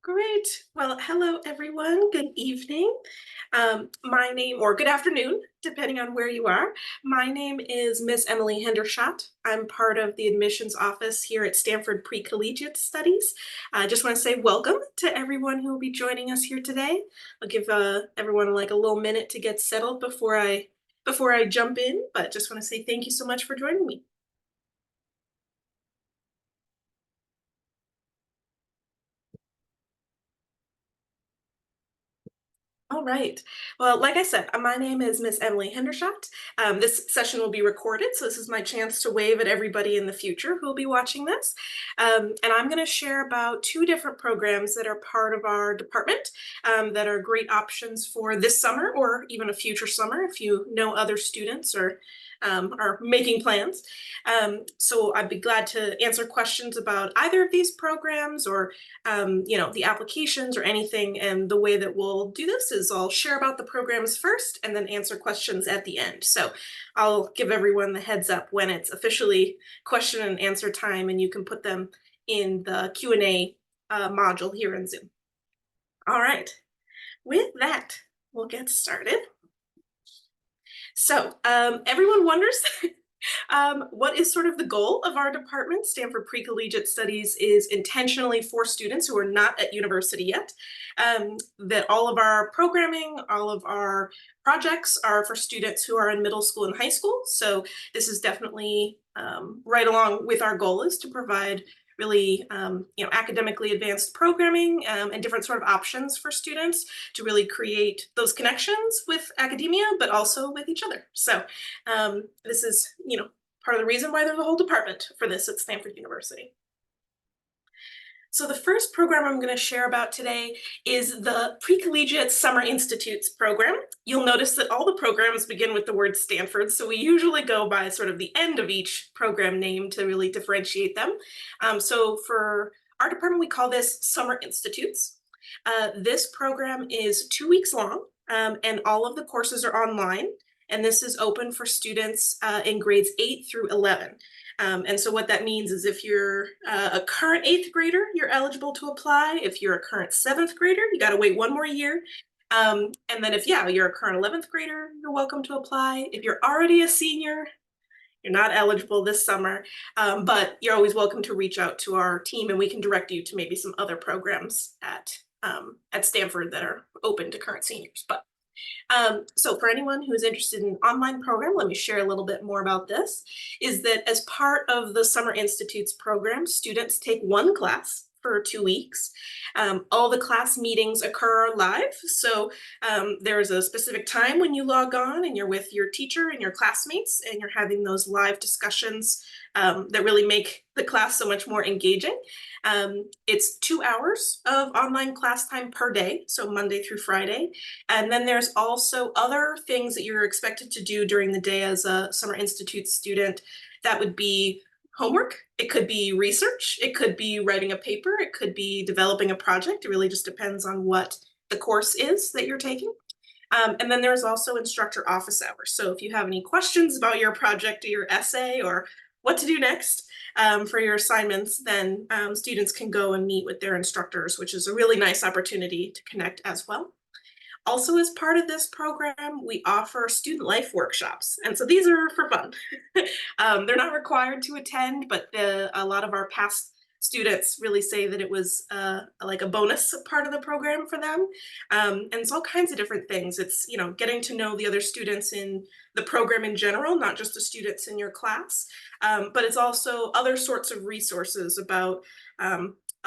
Great. Well, hello everyone. Good evening. Or good afternoon, depending on where you are. My name is Miss Emily Hendershot. I'm part of the admissions office here at Stanford Pre-Collegiate Studies. I just want to say welcome to everyone who will be joining us here today. I'll give everyone like a little minute to get settled before I jump in, but just want to say thank you so much for joining me. All right. Well, like I said, my name is Miss Emily Hendershot. This session will be recorded, so this is my chance to wave at everybody in the future who will be watching this. And I'm going to share about two different programs that are part of our department that are great options for this summer or even a future summer if you know other students or are making plans. So I'd be glad to answer questions about either of these programs or the applications or anything. And the way that we'll do this is I'll share about the programs first and then answer questions at the end. So I'll give everyone the heads up when it's officially question and answer time, and you can put them in the Q&A module here in Zoom. All right, with that, we'll get started. So everyone wonders what is sort of the goal of our department? Stanford Pre-Collegiate Studies is intentionally for students who are not at university yet. That all of our programming, all of our projects are for students who are in middle school and high school. So this is definitely right along with our goal is to provide really academically advanced programming and different sort of options for students to really create those connections with academia, but also with each other. So this is, part of the reason why there's a whole department for this at Stanford University. So the first program I'm going to share about today is the Pre-Collegiate Summer Institutes program. You'll notice that all the programs begin with the word Stanford, so we usually go by sort of the end of each program name to really differentiate them. So for our department, we call this Summer Institutes. This program is 2 weeks long, and all of the courses are online, and this is open for students in grades 8 through 11. And so what that means is if you're a current 8th grader, you're eligible to apply. If you're a current 7th grader, you got to wait one more year. And then if you're a current 11th grader, you're welcome to apply. If you're already a senior, you're not eligible this summer, but you're always welcome to reach out to our team and we can direct you to maybe some other programs at Stanford that are open to current seniors. But so for anyone who's interested in an online program, let me share a little bit more about this, is that as part of the Summer Institutes program, students take one class for 2 weeks. All the class meetings occur live, so there's a specific time when you log on and you're with your teacher and your classmates and you're having those live discussions that really make the class so much more engaging. It's 2 hours of online class time per day, so Monday through Friday. And then there's also other things that you're expected to do during the day as a Summer Institute student. That would be homework, it could be research, it could be writing a paper, it could be developing a project. It really just depends on what the course is that you're taking. And then there's also instructor office hours. So if you have any questions about your project or your essay or what to do next for your assignments, then students can go and meet with their instructors, which is a really nice opportunity to connect as well. Also, as part of this program, we offer student life workshops. And so these are for fun. They're not required to attend, but a lot of our past students really say that it was like a bonus part of the program for them. And it's all kinds of different things. It's, getting to know the other students in the program in general, not just the students in your class, but it's also other sorts of resources about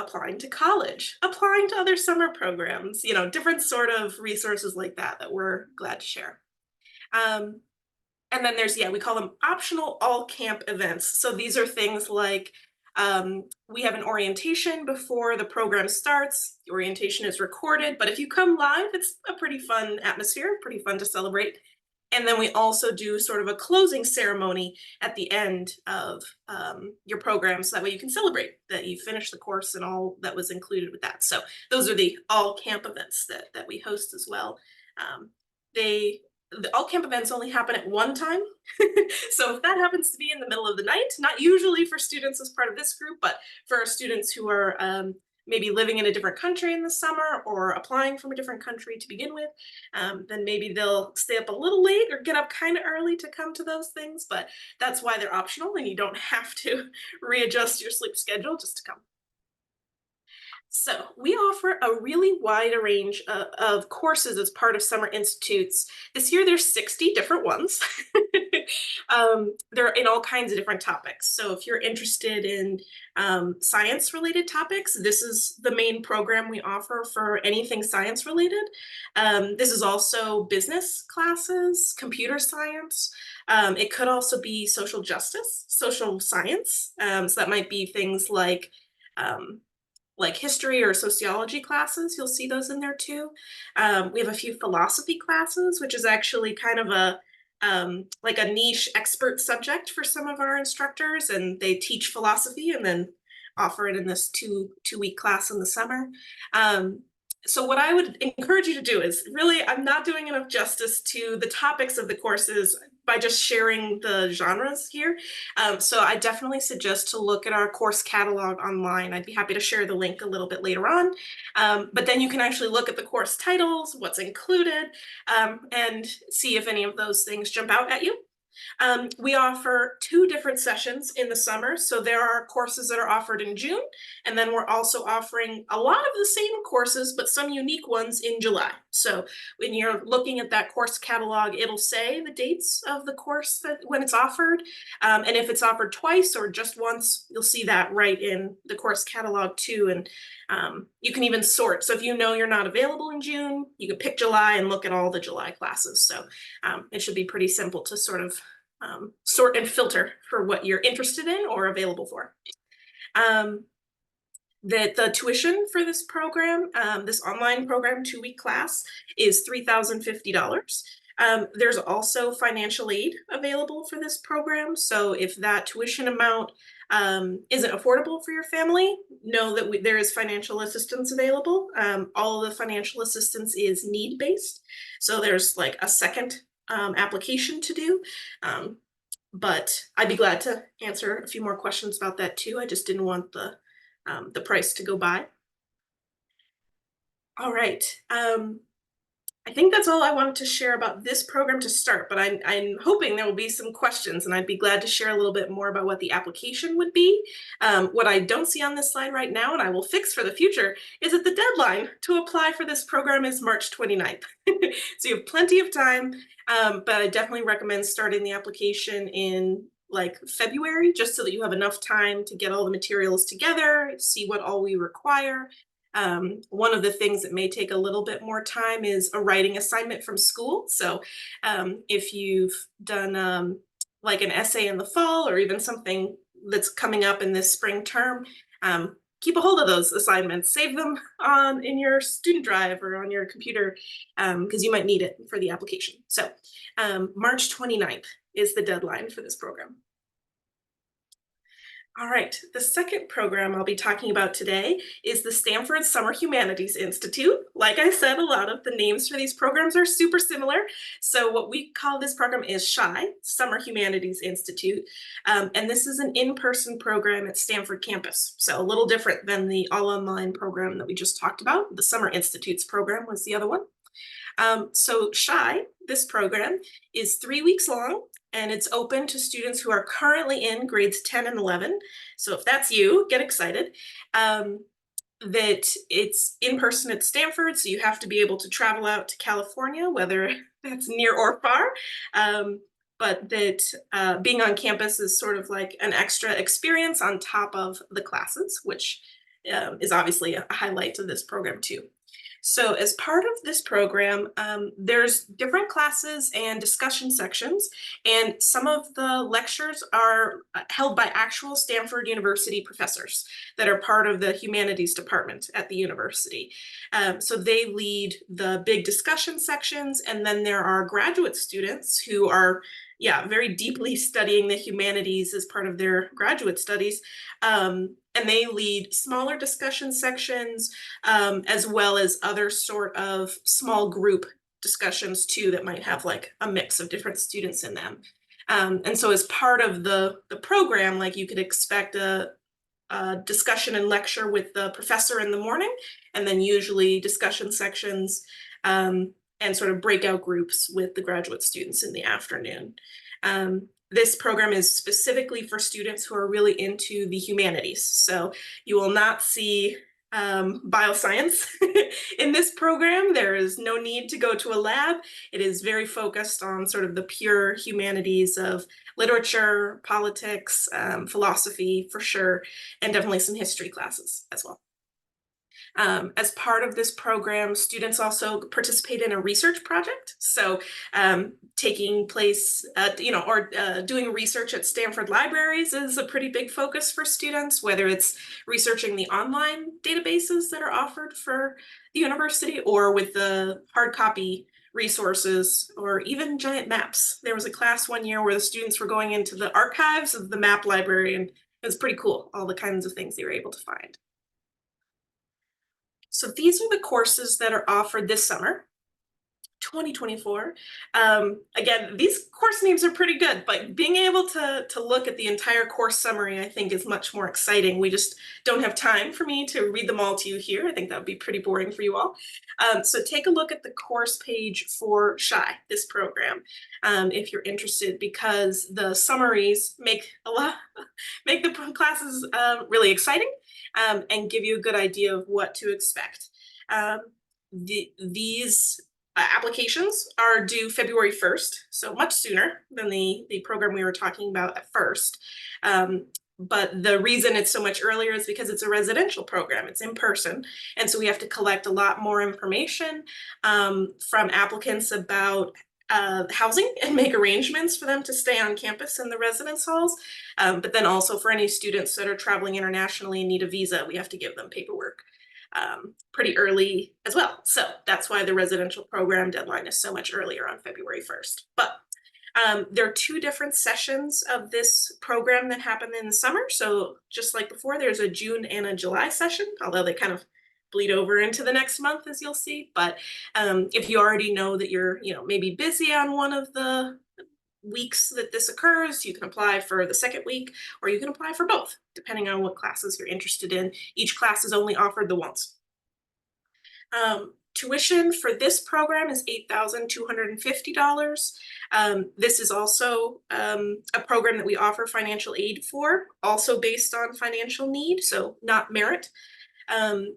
applying to college, applying to other summer programs, different sort of resources like that that we're glad to share. And then there's, we call them optional all-camp events. So these are things like we have an orientation before the program starts. The orientation is recorded, but if you come live, it's a pretty fun atmosphere, pretty fun to celebrate. And then we also do sort of a closing ceremony at the end of your program, so that way you can celebrate that you finished the course and all that was included with that. So those are the all camp events that we host as well. The all camp events only happen at one time. So if that happens to be in the middle of the night, not usually for students as part of this group, but for students who are maybe living in a different country in the summer or applying from a different country to begin with, then maybe they'll stay up a little late or get up kind of early to come to those things. But that's why they're optional, and you don't have to readjust your sleep schedule just to come. So we offer a really wide range of courses as part of Summer Institutes. This year there's 60 different ones. They're in all kinds of different topics. So if you're interested in science related topics, this is the main program we offer for anything science related. This is also business classes, computer science. It could also be social justice, social science. So that might be things like history or sociology classes. You'll see those in there too. We have a few philosophy classes, which is actually kind of a like a niche expert subject for some of our instructors, and they teach philosophy and then offer it in this two-week class in the summer. So what I would encourage you to do is really, I'm not doing enough justice to the topics of the courses by just sharing the genres here. So I definitely suggest to look at our course catalog online. I'd be happy to share the link a little bit later on. But then you can actually look at the course titles, what's included, and see if any of those things jump out at you. We offer 2 different sessions in the summer. So there are courses that are offered in June, and then we're also offering a lot of the same courses, but some unique ones in July. So when you're looking at that course catalog, it'll say the dates of the course when it's offered. And if it's offered twice or just once, you'll see that right in the course catalog too. And you can even sort. So if you know you're not available in June, you can pick July and look at all the July classes. So it should be pretty simple to sort of sort and filter for what you're interested in or available for. The tuition for this program, this online program 2-week class, is $3,050. There's also financial aid available for this program. So if that tuition amount isn't affordable for your family, know that there is financial assistance available. All of the financial assistance is need-based. So there's like a second application to do. But I'd be glad to answer a few more questions about that too. I just didn't want the price to go by. All right. I think that's all I wanted to share about this program to start, but I'm hoping there will be some questions, and I'd be glad to share a little bit more about what the application would be. What I don't see on this slide right now, and I will fix for the future, is that the deadline to apply for this program is March 29th. So you have plenty of time, but I definitely recommend starting the application in like February, just so that you have enough time to get all the materials together, see what all we require. One of the things that may take a little bit more time is a writing assignment from school. So if you've done like an essay in the fall or even something that's coming up in this spring term, keep a hold of those assignments, save them in your student drive or on your computer, because you might need it for the application. So March 29th is the deadline for this program. All right, the second program I'll be talking about today is the Stanford Summer Humanities Institute. Like I said, a lot of the names for these programs are super similar. So what we call this program is SHI, Summer Humanities Institute. And this is an in-person program at Stanford campus. So a little different than the all-online program that we just talked about. The Summer Institutes program was the other one. So SHI, this program, is 3 weeks long, and it's open to students who are currently in grades 10 and 11. So if that's you, get excited. That it's in person at Stanford, so you have to be able to travel out to California, whether that's near or far. But that being on campus is sort of like an extra experience on top of the classes, which is obviously a highlight of this program too. So as part of this program, there's different classes and discussion sections, and some of the lectures are held by actual Stanford University professors that are part of the humanities department at the university. So they lead the big discussion sections, and then there are graduate students who are very deeply studying the humanities as part of their graduate studies. And they lead smaller discussion sections, as well as other sort of small group discussions too that might have like a mix of different students in them. And so as part of the program, like you could expect discussion and lecture with the professor in the morning, and then usually discussion sections and sort of breakout groups with the graduate students in the afternoon. This program is specifically for students who are really into the humanities. So you will not see bioscience in this program. There is no need to go to a lab. It is very focused on sort of the pure humanities of literature, politics, philosophy for sure, and definitely some history classes as well. As part of this program, students also participate in a research project. So taking place, doing research at Stanford libraries is a pretty big focus for students, whether it's researching the online databases that are offered for the university or with the hard copy resources or even giant maps. There was a class one year where the students were going into the archives of the map library, and it was pretty cool, all the kinds of things they were able to find. So these are the courses that are offered this summer, 2024. Again, these course names are pretty good, but being able to look at the entire course summary, I think, is much more exciting. We just don't have time for me to read them all to you here. I think that would be pretty boring for you all. So take a look at the course page for SHI, this program, if you're interested, because the summaries make the classes really exciting and give you a good idea of what to expect. These applications are due February 1st, so much sooner than the program we were talking about at first. But the reason it's so much earlier is because it's a residential program. It's in person. And so we have to collect a lot more information from applicants about housing and make arrangements for them to stay on campus in the residence halls. But then also for any students that are traveling internationally and need a visa, we have to give them paperwork pretty early as well. So that's why the residential program deadline is so much earlier on February 1st. But there are two different sessions of this program that happen in the summer. So just like before, there's a June and a July session, although they kind of bleed over into the next month, as you'll see. But if you already know that you're, maybe busy on one of the weeks that this occurs, you can apply for the second week, or you can apply for both, depending on what classes you're interested in. Each class is only offered the once. Tuition for this program is $8,250. This is also a program that we offer financial aid for, also based on financial need, so not merit. And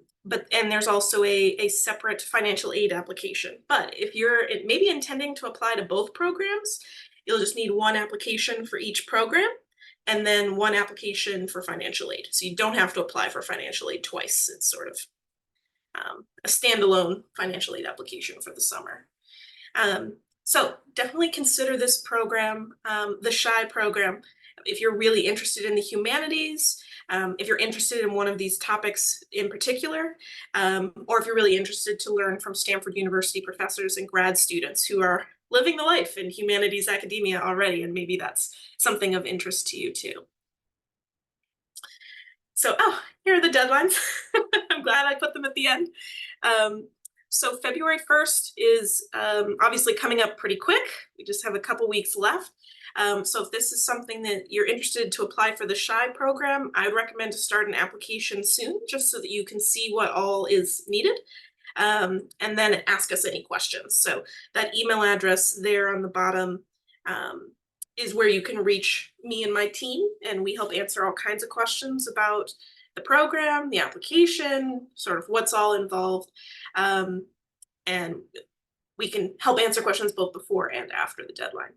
there's also a separate financial aid application. But if you're maybe intending to apply to both programs, you'll just need one application for each program and then one application for financial aid. So you don't have to apply for financial aid twice. It's sort of a standalone financial aid application for the summer. So definitely consider this program, the SHI program, if you're really interested in the humanities, if you're interested in one of these topics in particular, or if you're really interested to learn from Stanford University professors and grad students who are living the life in humanities academia already, and maybe that's something of interest to you too. So, here are the deadlines. I'm glad I put them at the end. So February 1st is obviously coming up pretty quick. We just have a couple weeks left. So if this is something that you're interested to apply for the SHI program, I would recommend to start an application soon, just so that you can see what all is needed. And then ask us any questions. So that email address there on the bottom is where you can reach me and my team, and we help answer all kinds of questions about the program, the application, sort of what's all involved. And we can help answer questions both before and after the deadline.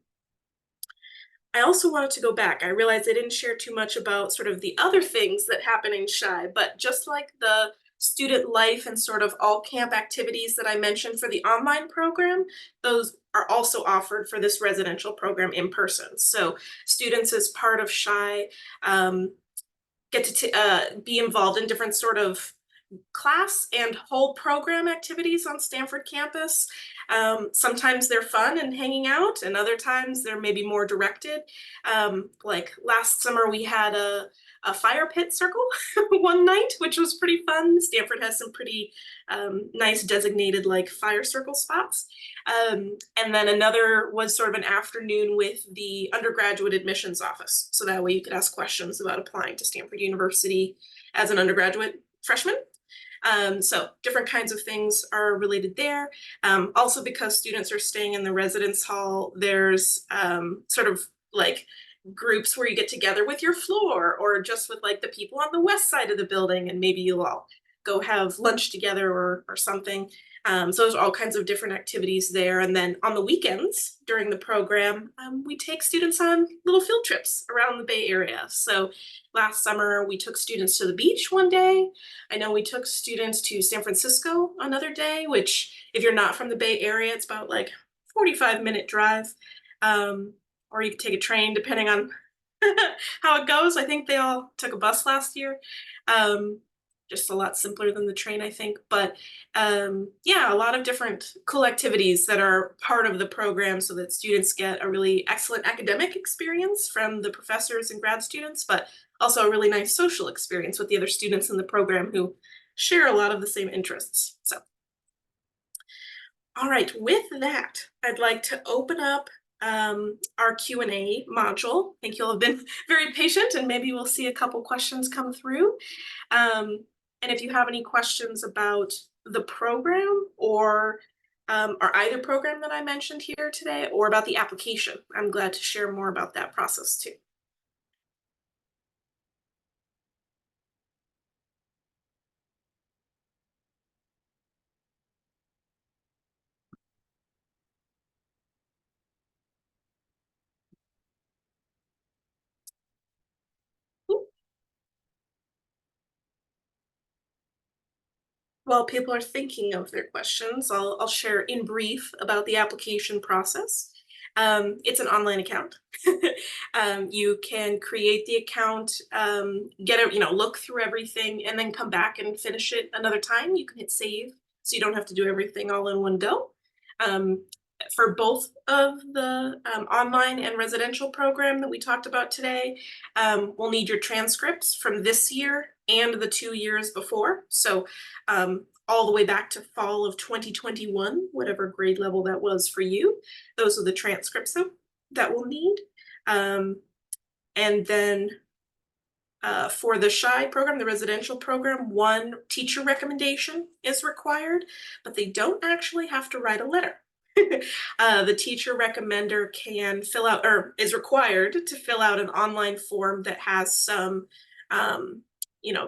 I also wanted to go back. I realized I didn't share too much about sort of the other things that happen in SHI, but just like the student life and sort of all camp activities that I mentioned for the online program, those are also offered for this residential program in person. So students as part of SHI get to be involved in different sort of class and whole program activities on Stanford campus. Sometimes they're fun and hanging out, and other times they're maybe more directed. Like last summer, we had a fire pit circle one night, which was pretty fun. Stanford has some pretty nice designated like fire circle spots. And then another was sort of an afternoon with the undergraduate admissions office. So that way you could ask questions about applying to Stanford University as an undergraduate freshman. So different kinds of things are related there. Also, because students are staying in the residence hall, there's sort of like groups where you get together with your floor or just with like the people on the west side of the building, and maybe you'll all go have lunch together or something. So there's all kinds of different activities there. And then on the weekends during the program, we take students on little field trips around the Bay Area. So last summer, we took students to the beach one day. I know we took students to San Francisco another day, which if you're not from the Bay Area, it's about like 45-minute drive. Or you could take a train depending on how it goes. I think they all took a bus last year. Just a lot simpler than the train, I think. But yeah, a lot of different cool activities that are part of the program so that students get a really excellent academic experience from the professors and grad students, but also a really nice social experience with the other students in the program who share a lot of the same interests. So, all right, with that, I'd like to open up our Q&A module. I think you'll have been very patient and maybe we'll see a couple questions come through. And if you have any questions about the program or either program that I mentioned here today or about the application, I'm glad to share more about that process too. While people are thinking of their questions, I'll share in brief about the application process. It's an online account. You can create the account, get it, look through everything, and then come back and finish it another time. You can hit save, so you don't have to do everything all in one go. For both of the online and residential program that we talked about today, we'll need your transcripts from this year and the 2 years before. So all the way back to fall of 2021, whatever grade level that was for you. Those are the transcripts that we'll need. And then for the SHI program, the residential program, one teacher recommendation is required, but they don't actually have to write a letter. The teacher recommender can fill out, or is required to fill out an online form that has some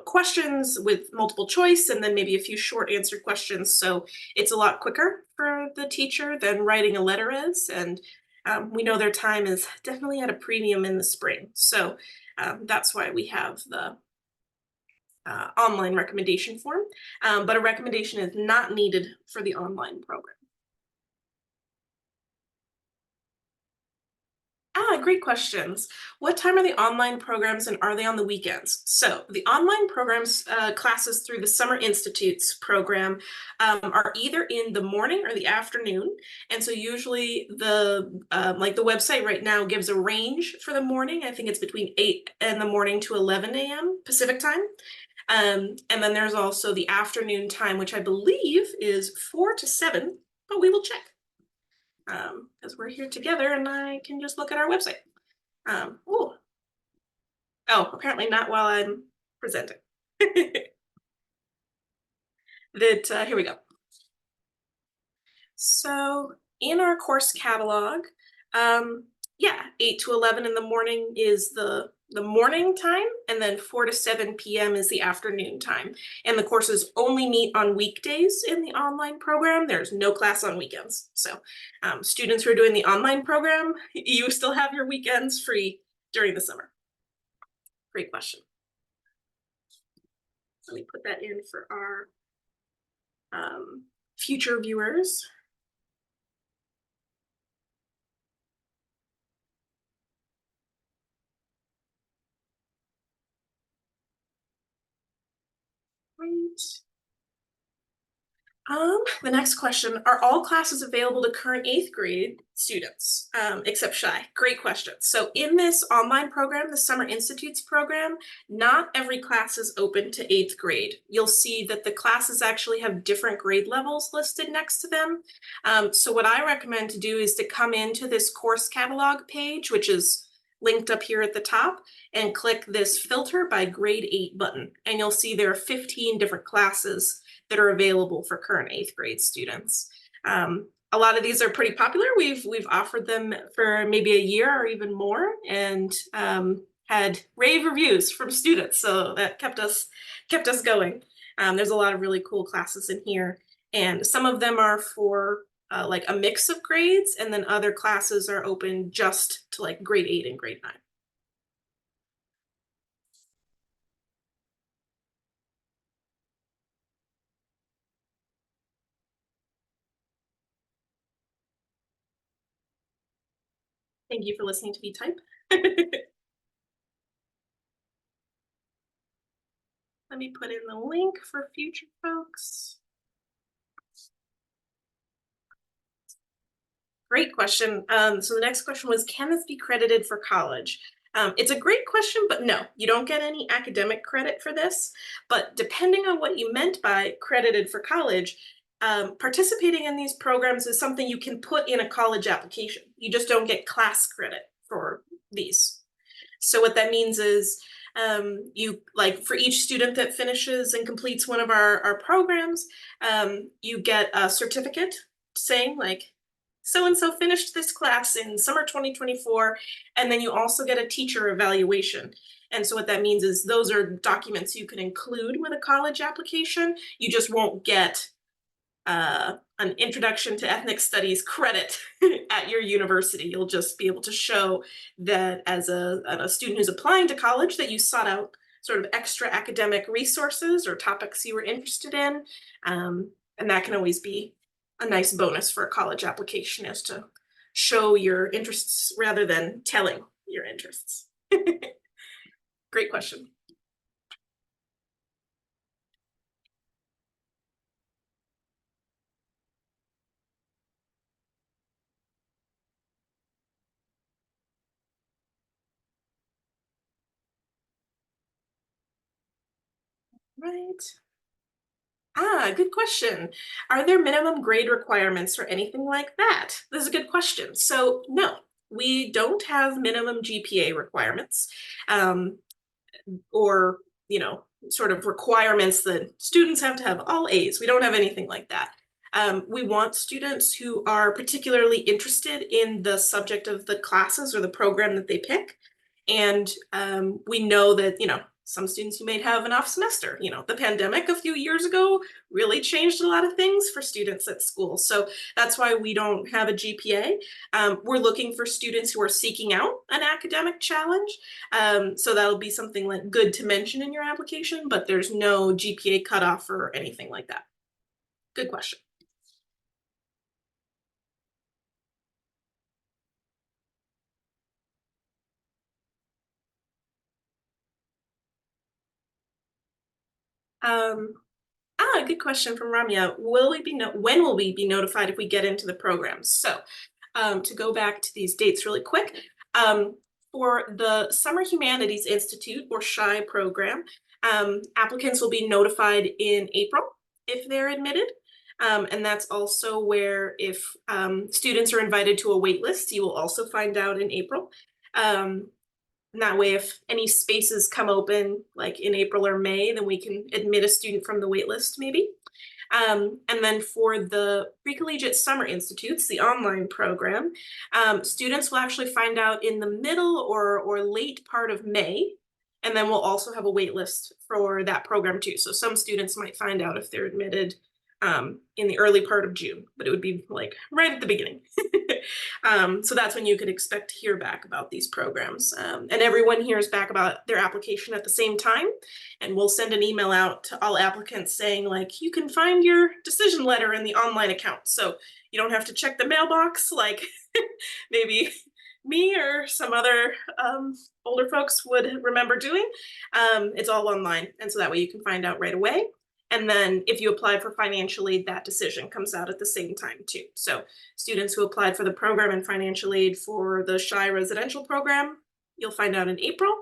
questions with multiple choice and then maybe a few short answer questions. So it's a lot quicker for the teacher than writing a letter is. And we know their time is definitely at a premium in the spring. So that's why we have the online recommendation form. But a recommendation is not needed for the online program. Great questions. What time are the online programs and are they on the weekends? So the online programs, classes through the Summer Institutes program are either in the morning or the afternoon. And so usually the website right now gives a range for the morning. I think it's between 8 in the morning to 11 a.m. Pacific time. And then there's also the afternoon time, which I believe is 4 to 7, but we will check. Because we're here together and I can just look at our website. Oh, apparently not while I'm presenting. Here we go. So in our course catalog, yeah, 8 to 11 in the morning is the morning time, and then 4 to 7 p.m. is the afternoon time. And the courses only meet on weekdays in the online program. There's no class on weekends. So students who are doing the online program, you still have your weekends free during the summer. Great question. Let me put that in for our future viewers. Right. The next question, are all classes available to current eighth grade students, except Shy? Great question. So in this online program, the Summer Institutes program, not every class is open to eighth grade. You'll see that the classes actually have different grade levels listed next to them. So what I recommend to do is to come into this course catalog page, which is linked up here at the top, and click this filter by grade 8 button. And you'll see there are 15 different classes that are available for current eighth grade students. A lot of these are pretty popular. We've offered them for maybe a year or even more, and had rave reviews from students, so that kept us going. There's a lot of really cool classes in here, and some of them are for like a mix of grades, and then other classes are open just to like grade 8 and grade 9. Thank you for listening to me type. Let me put in the link for future folks. Great question. So the next question was, can this be credited for college? It's a great question, but no, you don't get any academic credit for this. But depending on what you meant by credited for college, participating in these programs is something you can put in a college application. You just don't get class credit for these. So what that means is you like for each student that finishes and completes one of our programs, you get a certificate saying like, so-and-so finished this class in summer 2024, and then you also get a teacher evaluation. And so what that means is those are documents you can include with a college application. You just won't get an introduction to ethnic studies credit at your university. You'll just be able to show that as a student who's applying to college that you sought out sort of extra academic resources or topics you were interested in. And that can always be a nice bonus for a college application, is to show your interests rather than telling your interests. Great question. Right. Good question. Are there minimum grade requirements or anything like that? This is a good question. So no, we don't have minimum GPA requirements, or, sort of requirements that students have to have all A's. We don't have anything like that. We want students who are particularly interested in the subject of the classes or the program that they pick. And we know that, some students you may have an off semester. The pandemic a few years ago really changed a lot of things for students at school. So that's why we don't have a GPA. We're looking for students who are seeking out an academic challenge. So that'll be something like good to mention in your application, but there's no GPA cutoff or anything like that. Good question. Um, good question from Ramya. When will we be notified if we get into the program? So, to go back to these dates really quick, for the Summer Humanities Institute or SHI program, applicants will be notified in April if they're admitted. And that's also where if students are invited to a wait list, you will also find out in April. And that way, if any spaces come open, like in April or May, then we can admit a student from the wait list, maybe. And then for the Pre-Collegiate Summer Institutes, the online program, students will actually find out in the middle or late part of May. And then we'll also have a wait list for that program too. So some students might find out if they're admitted in the early part of June, but it would be like right at the beginning. So that's when you could expect to hear back about these programs. And everyone hears back about their application at the same time. And we'll send an email out to all applicants saying like, you can find your decision letter in the online account. So you don't have to check the mailbox like maybe me or some other older folks would remember doing. It's all online. And so that way you can find out right away. And then if you apply for financial aid, that decision comes out at the same time too. So students who applied for the program and financial aid for the Shy residential program, you'll find out in April,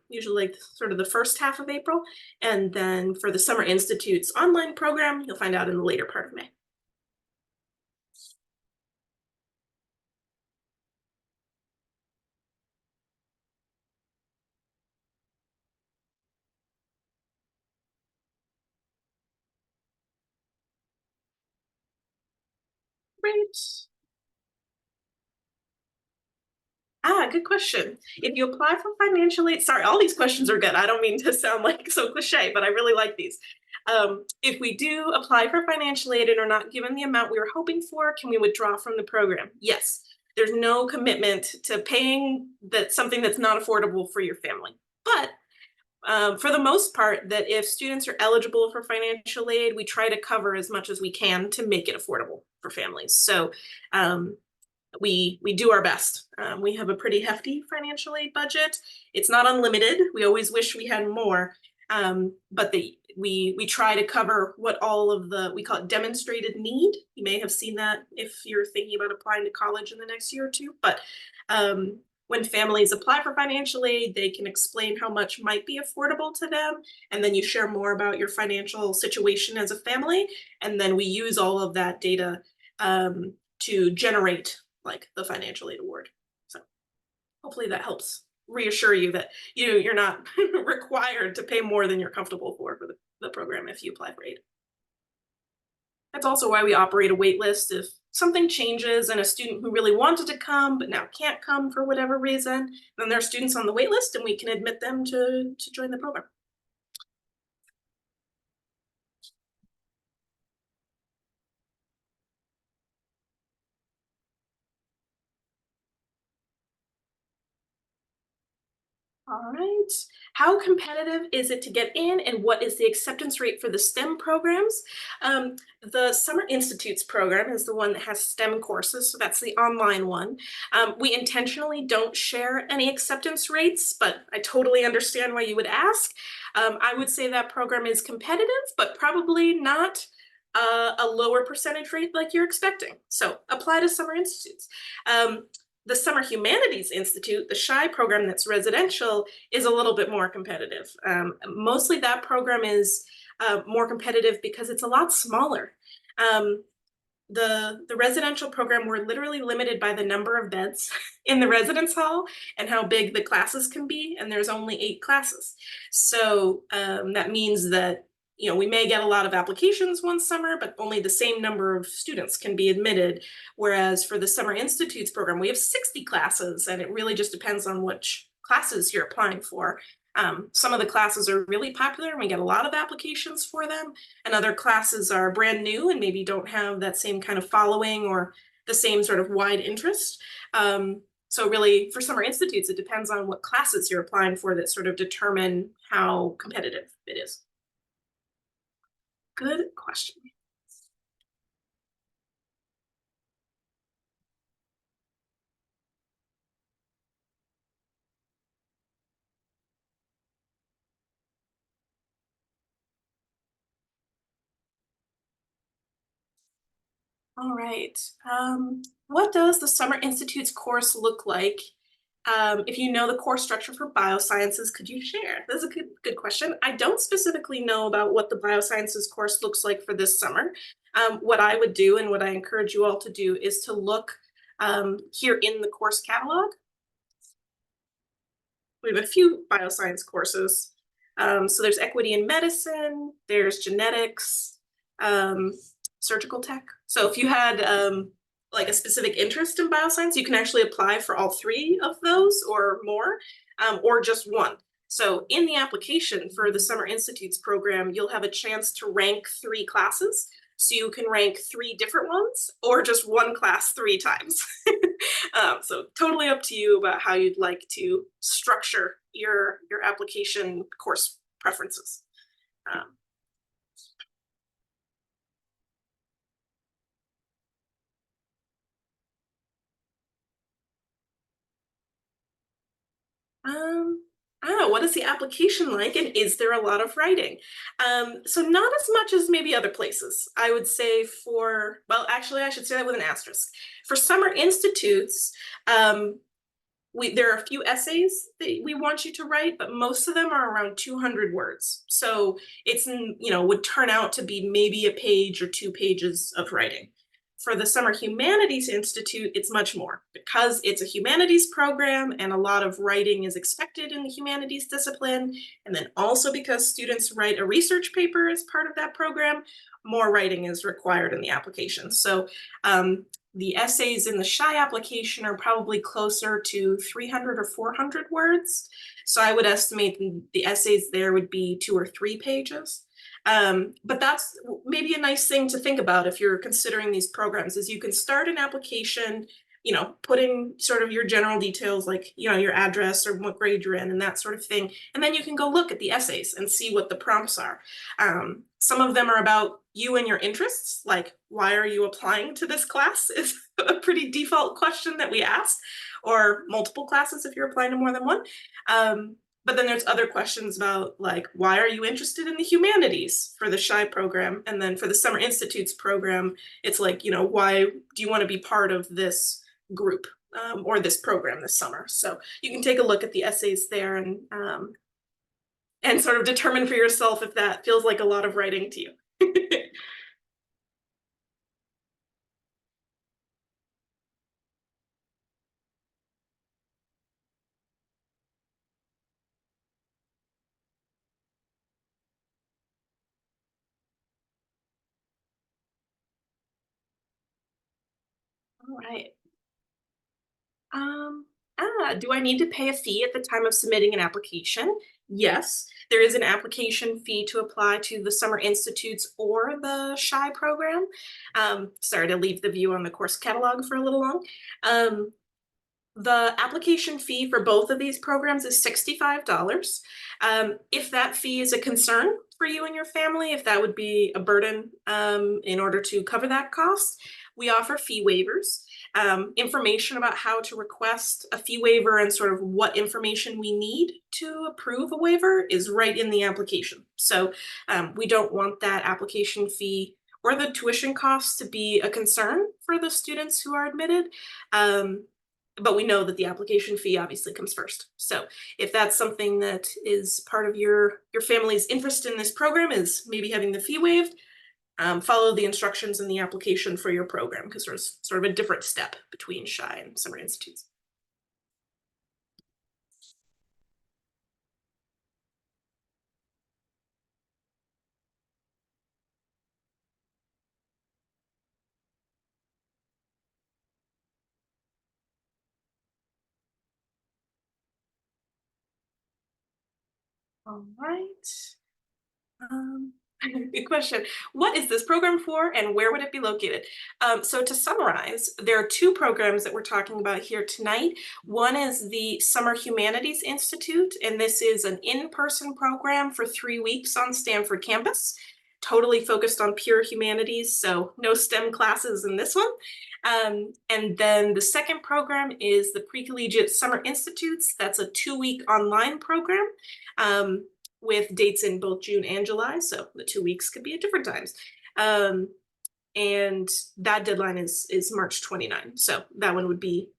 usually like sort of the first half of April. And then for the Summer Institute's online program, you'll find out in the later part of May. Great. Good question. If you apply for financial aid, sorry, all these questions are good. I don't mean to sound like so cliche, but I really like these. If we do apply for financial aid and are not given the amount we were hoping for, can we withdraw from the program? Yes. There's no commitment to paying that something that's not affordable for your family. But for the most part, that if students are eligible for financial aid, we try to cover as much as we can to make it affordable for families. So um, we do our best. We have a pretty hefty financial aid budget. It's not unlimited. We always wish we had more, but we try to cover what all of the, we call it demonstrated need. You may have seen that if you're thinking about applying to college in the next year or two. But um, when families apply for financial aid, they can explain how much might be affordable to them, and then you share more about your financial situation as a family, and then we use all of that data to generate like the financial aid award. So hopefully that helps reassure you that you're not required to pay more than you're comfortable for the program if you apply for aid. That's also why we operate a wait list. If something changes and a student who really wanted to come but now can't come for whatever reason, then there are students on the wait list and we can admit them to join the program. All right. How competitive is it to get in, and what is the acceptance rate for the STEM programs? The Summer Institutes program is the one that has STEM courses, so that's the online one. We intentionally don't share any acceptance rates, but I totally understand why you would ask. I would say that program is competitive, but probably not a lower percentage rate like you're expecting. So apply to Summer Institutes. The Summer Humanities Institute, the SHY program that's residential, is a little bit more competitive. Mostly that program is more competitive because it's a lot smaller. Um, the residential program, we're literally limited by the number of beds in the residence hall and how big the classes can be, and there's only 8 classes. So that means that we may get a lot of applications one summer, but only the same number of students can be admitted. Whereas for the Summer Institutes program, we have 60 classes, and it really just depends on which classes you're applying for. Some of the classes are really popular and we get a lot of applications for them, and other classes are brand new and maybe don't have that same kind of following or the same sort of wide interest. So really, for Summer Institutes, it depends on what classes you're applying for that sort of determine how competitive it is. Good question. All right. What does the Summer Institute's course look like? If you know the course structure for biosciences, could you share? That's a good question. I don't specifically know about what the biosciences course looks like for this summer. What I would do and what I encourage you all to do is to look here in the course catalog. We have a few bioscience courses. So there's equity in medicine, there's genetics, um, surgical tech. So if you had like a specific interest in bioscience, you can actually apply for all 3 of those or more, or just one. So in the application for the Summer Institutes program, you'll have a chance to rank 3 classes. So you can rank 3 different ones or just one class 3 times. So totally up to you about how you'd like to structure your application course preferences. Um, um, What is the application like, and is there a lot of writing? So not as much as maybe other places. I would say well, actually, I should say that with an asterisk. For summer institutes, um, there are a few essays that we want you to write, but most of them are around 200 words. So it's, would turn out to be maybe a page or 2 pages of writing. For the Summer Humanities Institute, it's much more because it's a humanities program and a lot of writing is expected in the humanities discipline. And then also because students write a research paper as part of that program, more writing is required in the application. So the essays in the SHI application are probably closer to 300 or 400 words. So I would estimate the essays there would be 2 or 3 pages. But that's maybe a nice thing to think about if you're considering these programs is you can start an application, putting sort of your general details like, your address or what grade you're in and that sort of thing. And then you can go look at the essays and see what the prompts are. Some of them are about you and your interests, like why are you applying to this class is a pretty default question that we ask, or multiple classes if you're applying to more than one. But then there's other questions about like, why are you interested in the humanities for the SHI program? And then for the Summer Institutes program, it's like, why do you want to be part of this group or this program this summer? So you can take a look at the essays there and sort of determine for yourself if that feels like a lot of writing to you. All right. Um, do I need to pay a fee at the time of submitting an application? Yes, there is an application fee to apply to the Summer Institutes or the SHI program. Sorry to leave the view on the course catalog for a little long. Um, the application fee for both of these programs is $65. If that fee is a concern for you and your family, if that would be a burden in order to cover that cost, we offer fee waivers. Information about how to request a fee waiver and sort of what information we need to approve a waiver is right in the application. So we don't want that application fee or the tuition costs to be a concern for the students who are admitted. But we know that the application fee obviously comes first. So if that's something that is part of your family's interest in this program is maybe having the fee waived, follow the instructions in the application for your program because there's sort of a different step between SHI and Summer Institutes. All right. Um, Good question. What is this program for and where would it be located? So to summarize, there are 2 programs that we're talking about here tonight. One is the Summer Humanities Institute, and this is an in-person program for 3 weeks on Stanford campus, totally focused on pure humanities, so no STEM classes in this one. And then the second program is the Pre-Collegiate Summer Institutes. That's a 2-week online program. With dates in both June and July, so the 2 weeks could be at different times. And that deadline is March 29. So that one would be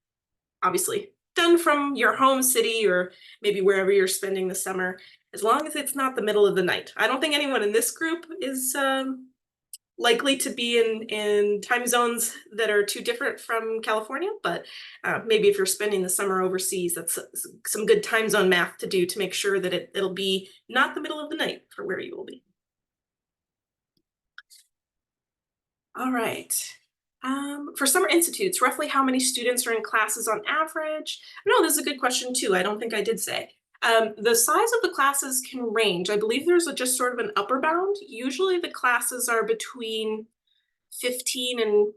obviously done from your home city or maybe wherever you're spending the summer, as long as it's not the middle of the night. I don't think anyone in this group is likely to be in time zones that are too different from California, but maybe if you're spending the summer overseas, that's some good time zone math to do to make sure that it'll be not the middle of the night for where you will be. All right. For summer institutes, roughly how many students are in classes on average? No, this is a good question too. I don't think I did say. The size of the classes can range. I believe there's just sort of an upper bound. Usually the classes are between 15 and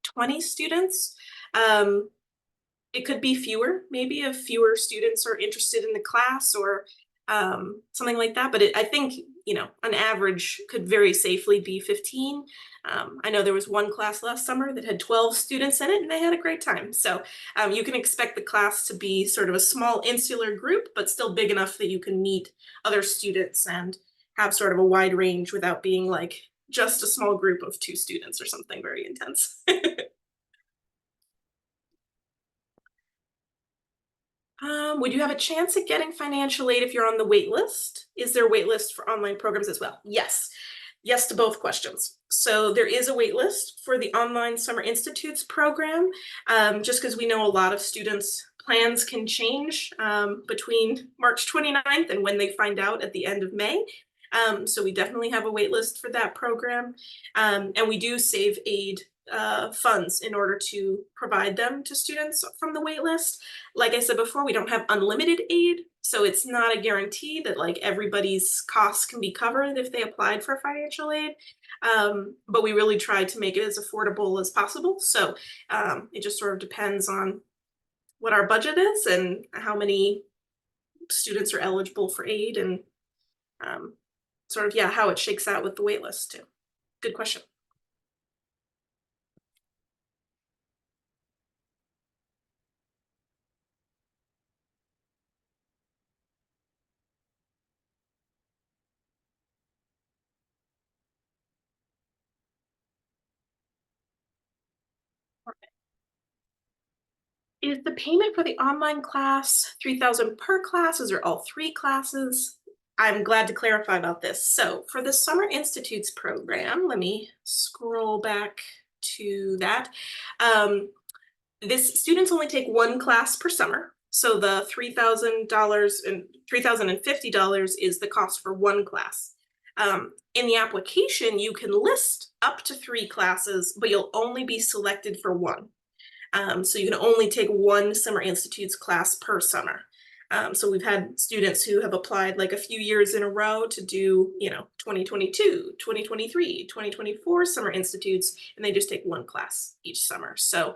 20 students. It could be fewer, maybe if fewer students are interested in the class, or something like that. But I think, an average could very safely be 15. I know there was one class last summer that had 12 students in it, and they had a great time. So you can expect the class to be sort of a small insular group, but still big enough that you can meet other students and have sort of a wide range without being like just a small group of 2 students or something very intense. Would you have a chance at getting financial aid if you're on the wait list? Is there a wait list for online programs as well? Yes. Yes to both questions. So there is a wait list for the Online Summer Institutes program, just because we know a lot of students' plans can change between March 29th and when they find out at the end of May. So we definitely have a wait list for that program. And we do save aid funds in order to provide them to students from the wait list. Like I said before, we don't have unlimited aid, so it's not a guarantee that like everybody's costs can be covered if they applied for financial aid. But we really try to make it as affordable as possible. So it just sort of depends on what our budget is and how many students are eligible for aid and um, sort of, yeah, how it shakes out with the wait list too. Good question. Is the payment for the online class 3,000 per class? Is there all 3 classes? I'm glad to clarify about this. So for the Summer Institutes program, let me scroll back to that. Um, this students only take 1 class per summer. So the $3,000 and $3,050 is the cost for 1 class. In the application, you can list up to 3 classes, but you'll only be selected for one. So you can only take 1 Summer Institutes class per summer. So we've had students who have applied like a few years in a row to do, 2022, 2023, 2024 Summer Institutes, and they just take 1 class each summer. So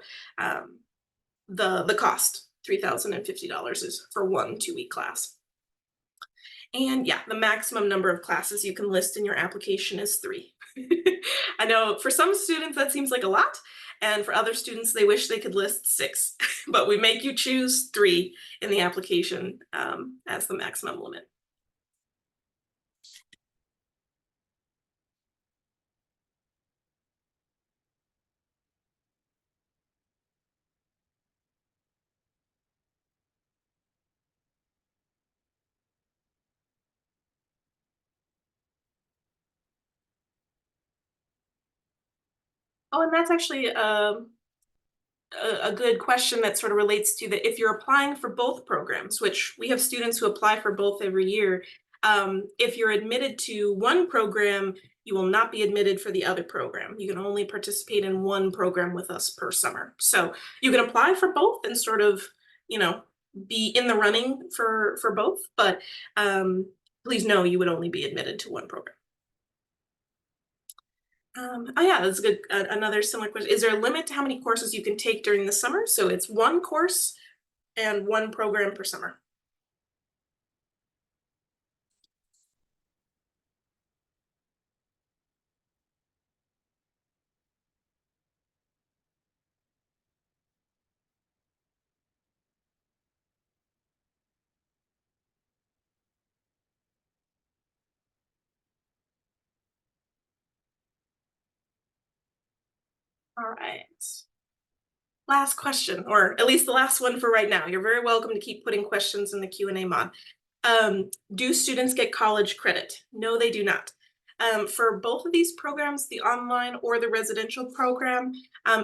the cost, $3,050 is for 1 2-week class. And yeah, the maximum number of classes you can list in your application is 3. I know for some students that seems like a lot, and for other students they wish they could list 6, but we make you choose 3 in the application as the maximum limit. Oh, and that's actually a good question that sort of relates to that if you're applying for both programs, which we have students who apply for both every year, if you're admitted to one program, you will not be admitted for the other program. You can only participate in one program with us per summer. So you can apply for both and sort of, you know, be in the running for both, but please know you would only be admitted to one program. Oh yeah, that's a good. Another similar question. Is there a limit to how many courses you can take during the summer? So it's 1 course and 1 program per summer. All right. Last question, or at least the last one for right now. You're very welcome to keep putting questions in the Q&A mod. Do students get college credit? No, they do not. For both of these programs, the online or the residential program,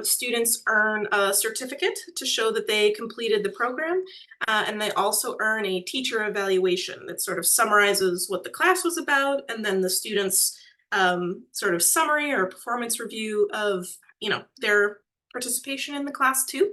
students earn a certificate to show that they completed the program, and they also earn a teacher evaluation that sort of summarizes what the class was about, and then the students' sort of summary or performance review of their participation in the class too.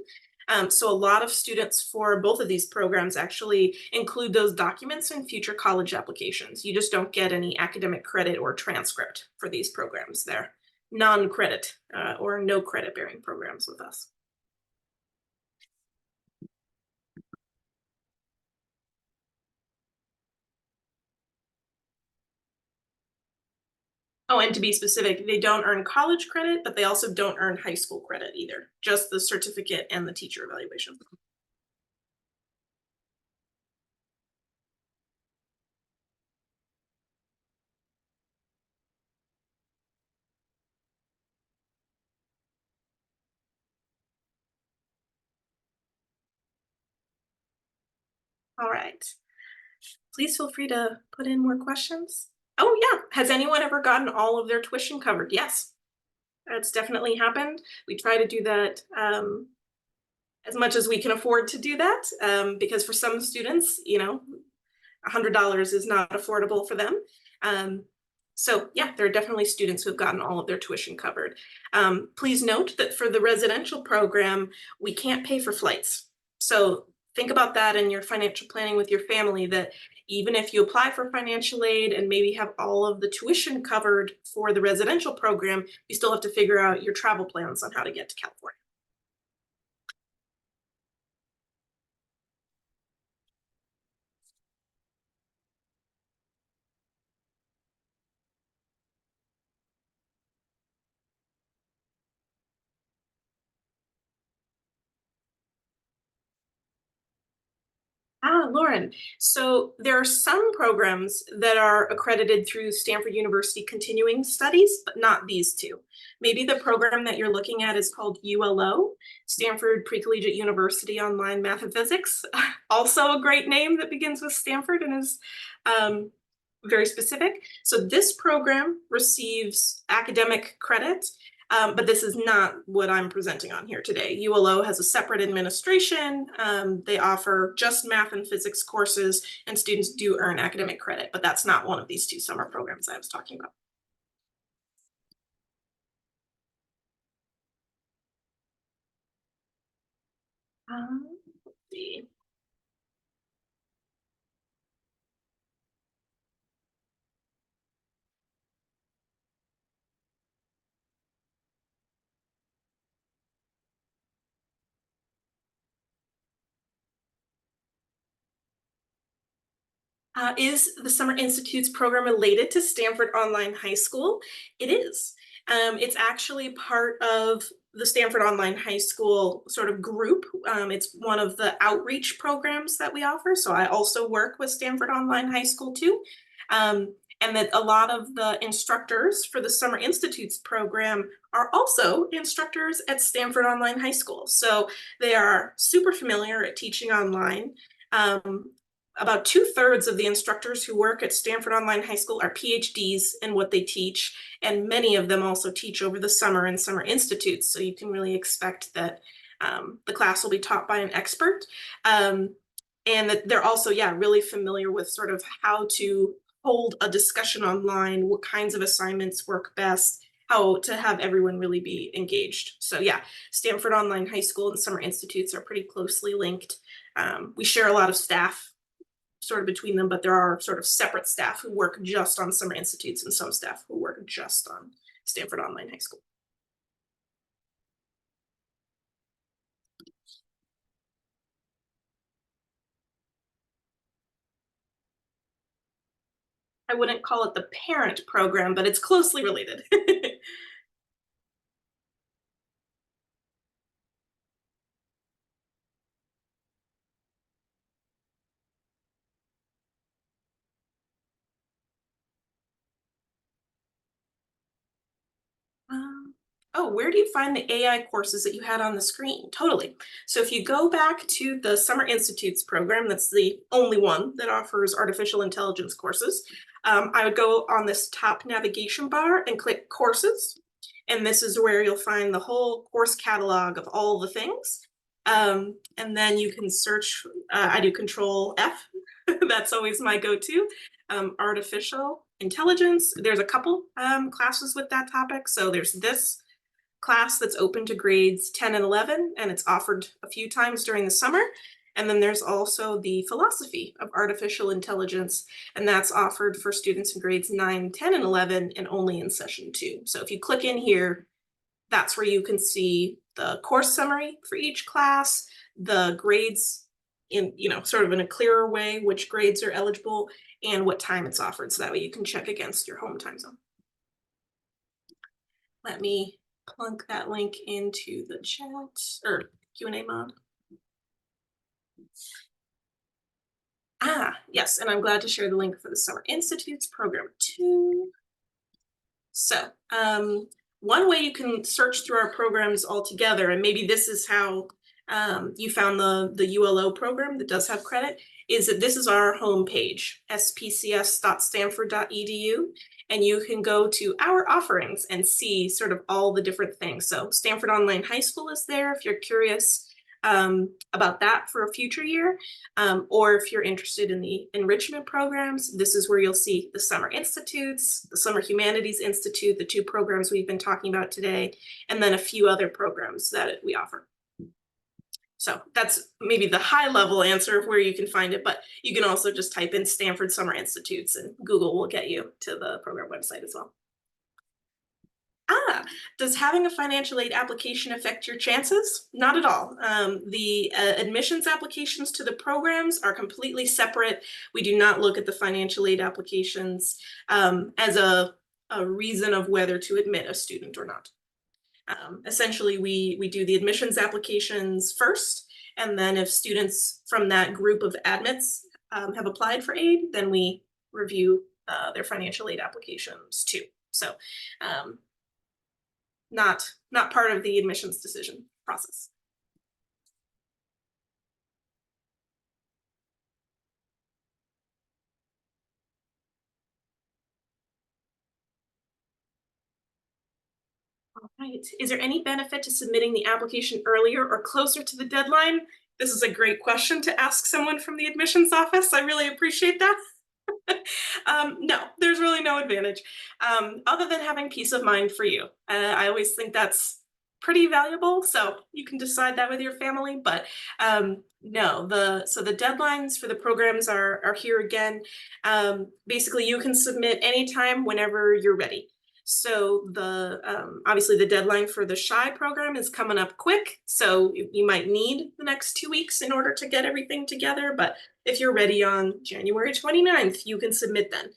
So a lot of students for both of these programs actually include those documents in future college applications. You just don't get any academic credit or transcript for these programs. They're non-credit or no credit bearing programs with us. Oh, and to be specific, they don't earn college credit, but they also don't earn high school credit either, just the certificate and the teacher evaluation. All right. Please feel free to put in more questions. Oh, yeah. Has anyone ever gotten all of their tuition covered? Yes, that's definitely happened. We try to do that as much as we can afford to do that, because for some students, $100 is not affordable for them. Um, so yeah, there are definitely students who have gotten all of their tuition covered. Please note that for the residential program, we can't pay for flights. So think about that in your financial planning with your family, that even if you apply for financial aid and maybe have all of the tuition covered for the residential program, you still have to figure out your travel plans on how to get to California. Ah, Lauren. So there are some programs that are accredited through Stanford University Continuing Studies, but not these two. Maybe the program that you're looking at is called ULO, Stanford Pre-Collegiate University Online Math and Physics. Also a great name that begins with Stanford and is um, very specific. So this program receives academic credit, but this is not what I'm presenting on here today. ULO has a separate administration. They offer just math and physics courses, and students do earn academic credit, but that's not one of these two summer programs I was talking about. Let's see. Is the Summer Institute's program related to Stanford Online High School? It is. It's actually part of the Stanford Online High School sort of group. It's one of the outreach programs that we offer. So I also work with Stanford Online High School too. And that a lot of the instructors for the Summer Institute's program are also instructors at Stanford Online High School. So they are super familiar at teaching online. Um, about 2/3 of the instructors who work at Stanford Online High School are PhDs in what they teach, and many of them also teach over the summer in summer institutes. So you can really expect that the class will be taught by an expert. And that they're also, yeah, really familiar with sort of how to hold a discussion online, what kinds of assignments work best, how to have everyone really be engaged. So yeah, Stanford Online High School and summer institutes are pretty closely linked. We share a lot of staff sort of between them, but there are sort of separate staff who work just on summer institutes and some staff who work just on Stanford Online High School. I wouldn't call it the parent program, but it's closely related. Um, oh, where do you find the AI courses that you had on the screen? Totally. So if you go back to the Summer Institutes program, that's the only one that offers artificial intelligence courses. I would go on this top navigation bar and click courses. And this is where you'll find the whole course catalog of all the things. And then you can search, I do Control F. That's always my go-to. Artificial intelligence. There's a couple classes with that topic. So there's this class that's open to grades 10 and 11, and it's offered a few times during the summer. And then there's also the philosophy of artificial intelligence, and that's offered for students in grades 9, 10, and 11, and only in session 2. So if you click in here, that's where you can see the course summary for each class, the grades in, sort of in a clearer way, which grades are eligible and what time it's offered. So that way you can check against your home time zone. Let me plunk that link into the chat or Q&A mod. Yes, and I'm glad to share the link for the Summer Institutes program too. So, one way you can search through our programs all together, and maybe this is how you found the ULO program that does have credit, is that this is our homepage, spcs.stanford.edu, and you can go to our offerings and see sort of all the different things. So Stanford Online High School is there if you're curious about that for a future year. Or if you're interested in the enrichment programs, this is where you'll see the Summer Institutes, the Summer Humanities Institute, the two programs we've been talking about today, and then a few other programs that we offer. So that's maybe the high level answer of where you can find it, but you can also just type in Stanford Summer Institutes and Google will get you to the program website as well. Does having a financial aid application affect your chances? Not at all. The admissions applications to the programs are completely separate. We do not look at the financial aid applications as a reason of whether to admit a student or not. Essentially, we do the admissions applications first, and then if students from that group of admits have applied for aid, then we review their financial aid applications too. So not part of the admissions decision process. All right. Is there any benefit to submitting the application earlier or closer to the deadline? This is a great question to ask someone from the admissions office. I really appreciate that. No, there's really no advantage other than having peace of mind for you. I always think that's pretty valuable, so you can decide that with your family. But no, the deadlines for the programs are here again. Basically, you can submit anytime whenever you're ready. So obviously the deadline for the SHI program is coming up quick, so you might need the next 2 weeks in order to get everything together. But if you're ready on January 29th, you can submit then.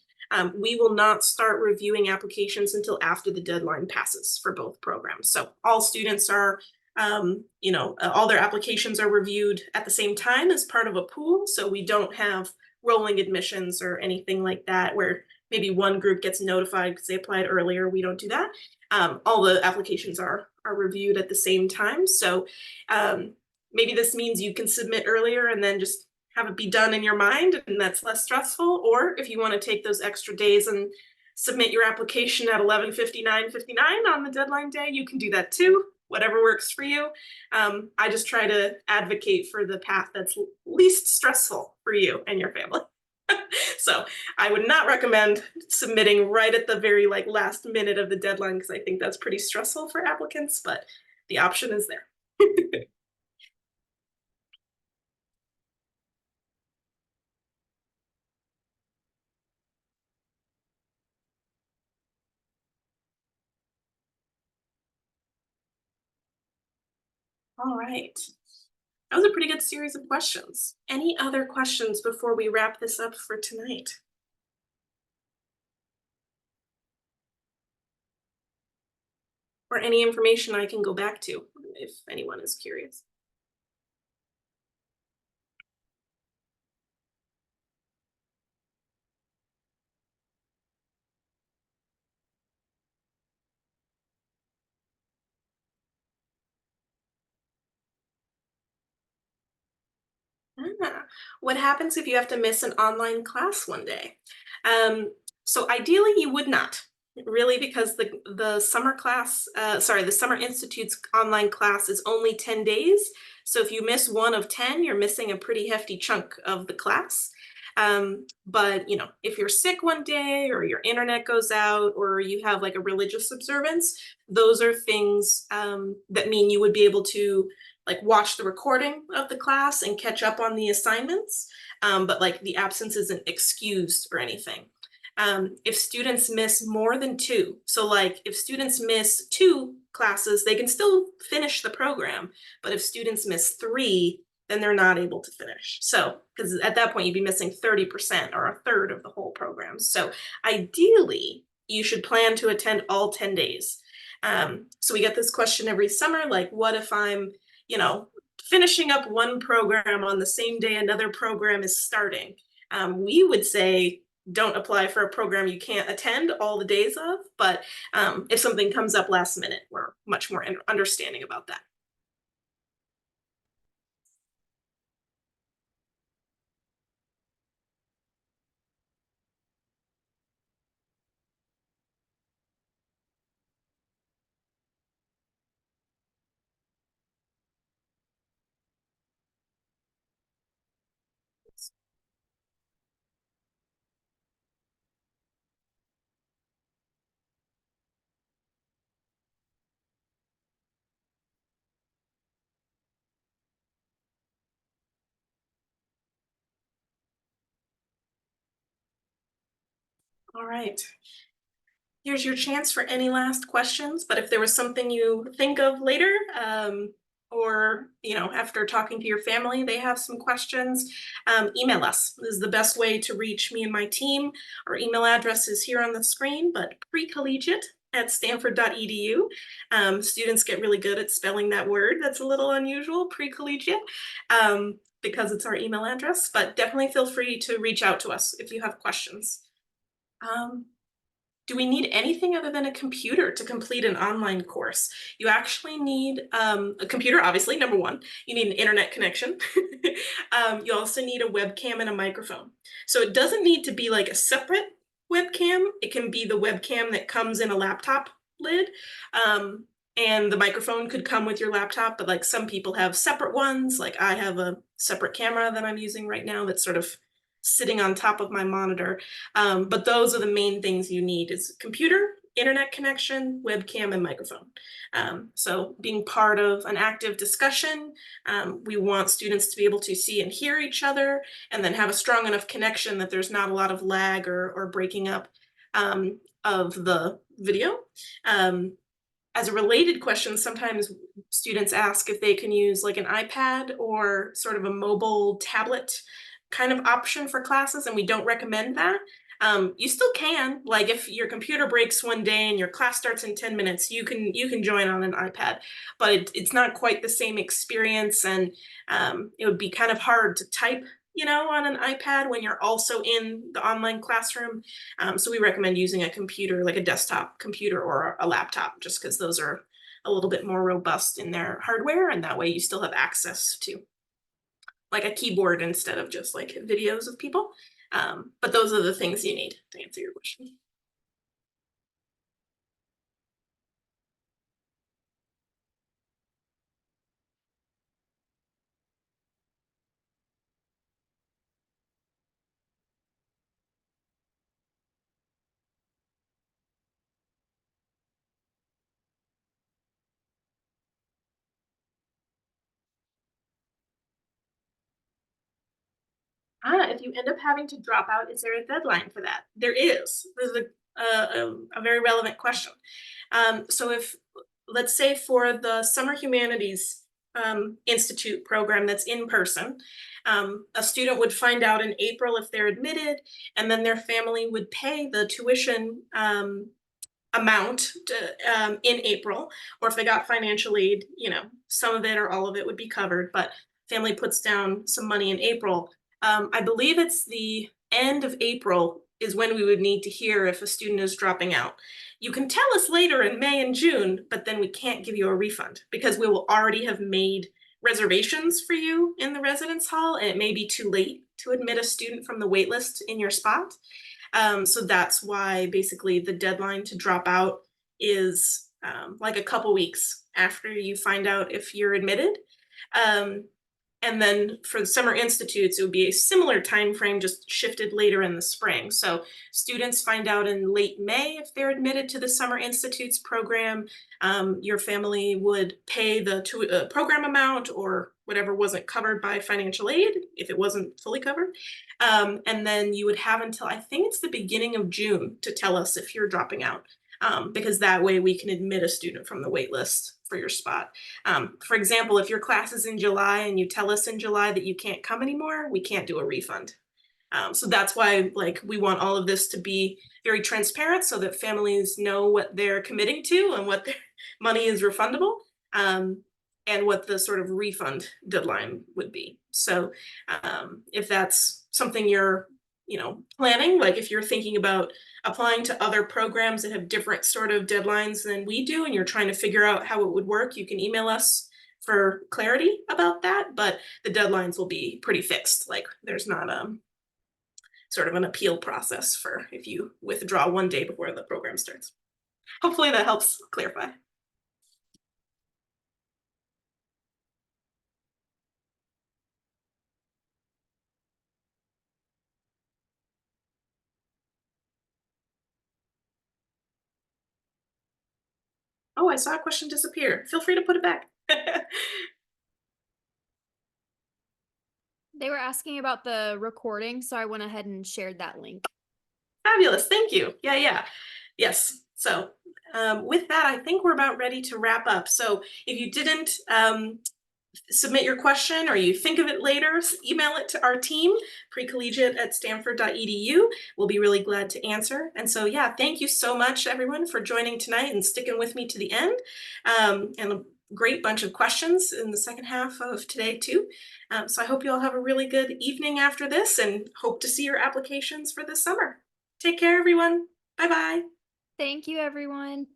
We will not start reviewing applications until after the deadline passes for both programs. So all students are, all their applications are reviewed at the same time as part of a pool. So we don't have rolling admissions or anything like that where maybe one group gets notified because they applied earlier. We don't do that. All the applications are reviewed at the same time. So maybe this means you can submit earlier and then just have it be done in your mind, and that's less stressful. Or if you want to take those extra days and submit your application at 11:59:59 on the deadline day, you can do that too, whatever works for you. I just try to advocate for the path that's least stressful for you and your family. So I would not recommend submitting right at the very last minute of the deadline, because I think that's pretty stressful for applicants, but the option is there. All right. That was a pretty good series of questions. Any other questions before we wrap this up for tonight? Or any information I can go back to if anyone is curious? What happens if you have to miss an online class one day? So ideally you would not, really, because the summer class, the Summer Institute's online class is only 10 days. So if you miss one of 10, you're missing a pretty hefty chunk of the class. But if you're sick one day or your internet goes out or you have a religious observance, those are things that mean you would be able to watch the recording of the class and catch up on the assignments, but the absence isn't excused or anything. If students miss more than two, so if students miss 2 classes, they can still finish the program, but if students miss 3, then they're not able to finish. So, because at that point you'd be missing 30% or a third of the whole program. So ideally, you should plan to attend all 10 days. So we get this question every summer, like, what if I'm, you know, finishing up one program on the same day another program is starting? We would say don't apply for a program you can't attend all the days of, but if something comes up last minute, we're much more understanding about that. All right. Here's your chance for any last questions, but if there was something you think of later, or after talking to your family, they have some questions, email us. This is the best way to reach me and my team. Our email address is here on the screen, but precollegiate@stanford.edu. Students get really good at spelling that word. That's a little unusual, precollegiate, because it's our email address, but definitely feel free to reach out to us if you have questions. Um, do we need anything other than a computer to complete an online course? You actually need a computer, obviously, number one. You need an internet connection. You also need a webcam and a microphone. So it doesn't need to be like a separate webcam. It can be the webcam that comes in a laptop lid. And the microphone could come with your laptop, but like some people have separate ones. Like I have a separate camera that I'm using right now that's sort of sitting on top of my monitor. But those are the main things you need: is computer, internet connection, webcam, and microphone. So being part of an active discussion, we want students to be able to see and hear each other, and then have a strong enough connection that there's not a lot of lag or breaking up of the video. As a related question, sometimes students ask if they can use like an iPad or sort of a mobile tablet kind of option for classes, and we don't recommend that. You still can, like if your computer breaks one day and your class starts in 10 minutes, you can join on an iPad, but it's not quite the same experience, and it would be kind of hard to type on an iPad when you're also in the online classroom. So we recommend using a computer, like a desktop computer or a laptop, just because those are a little bit more robust in their hardware, and that way you still have access to like a keyboard instead of just like videos of people. But those are the things you need to answer your question. If you end up having to drop out, is there a deadline for that? There is. This is a very relevant question. So if, let's say for the Summer Humanities Institute program that's in person, a student would find out in April if they're admitted, and then their family would pay the tuition amount in April, or if they got financial aid, some of it or all of it would be covered, but family puts down some money in April. I believe it's the end of April is when we would need to hear if a student is dropping out. You can tell us later in May and June, but then we can't give you a refund because we will already have made reservations for you in the residence hall, and it may be too late to admit a student from the wait list in your spot. So that's why basically the deadline to drop out is like a couple weeks after you find out if you're admitted. Um, and then for the summer institutes, it would be a similar time frame, just shifted later in the spring. So students find out in late May if they're admitted to the summer institutes program. Your family would pay the program amount or whatever wasn't covered by financial aid, if it wasn't fully covered. And then you would have until, I think it's the beginning of June, to tell us if you're dropping out. Because that way we can admit a student from the wait list for your spot. For example, if your class is in July and you tell us in July that you can't come anymore, we can't do a refund. So that's why we want all of this to be very transparent so that families know what they're committing to and what money is refundable, um, and what the sort of refund deadline would be. So if that's something you're, planning, like if you're thinking about applying to other programs that have different sort of deadlines than we do, and you're trying to figure out how it would work, you can email us for clarity about that. But the deadlines will be pretty fixed. Like there's not sort of an appeal process for if you withdraw one day before the program starts. Hopefully that helps clarify. Oh, I saw a question disappear. Feel free to put it back. They were asking about the recording, so I went ahead and shared that link. Fabulous. Thank you. Yeah, yeah. Yes. So, with that, I think we're about ready to wrap up. So, if you didn't submit your question or you think of it later, email it to our team, precollegiate@stanford.edu. We'll be really glad to answer. And so, yeah, thank you so much, everyone, for joining tonight and sticking with me to the end. And a great bunch of questions in the second half of today, too. So, I hope you all have a really good evening after this and hope to see your applications for this summer. Take care, everyone. Bye bye. Thank you, everyone.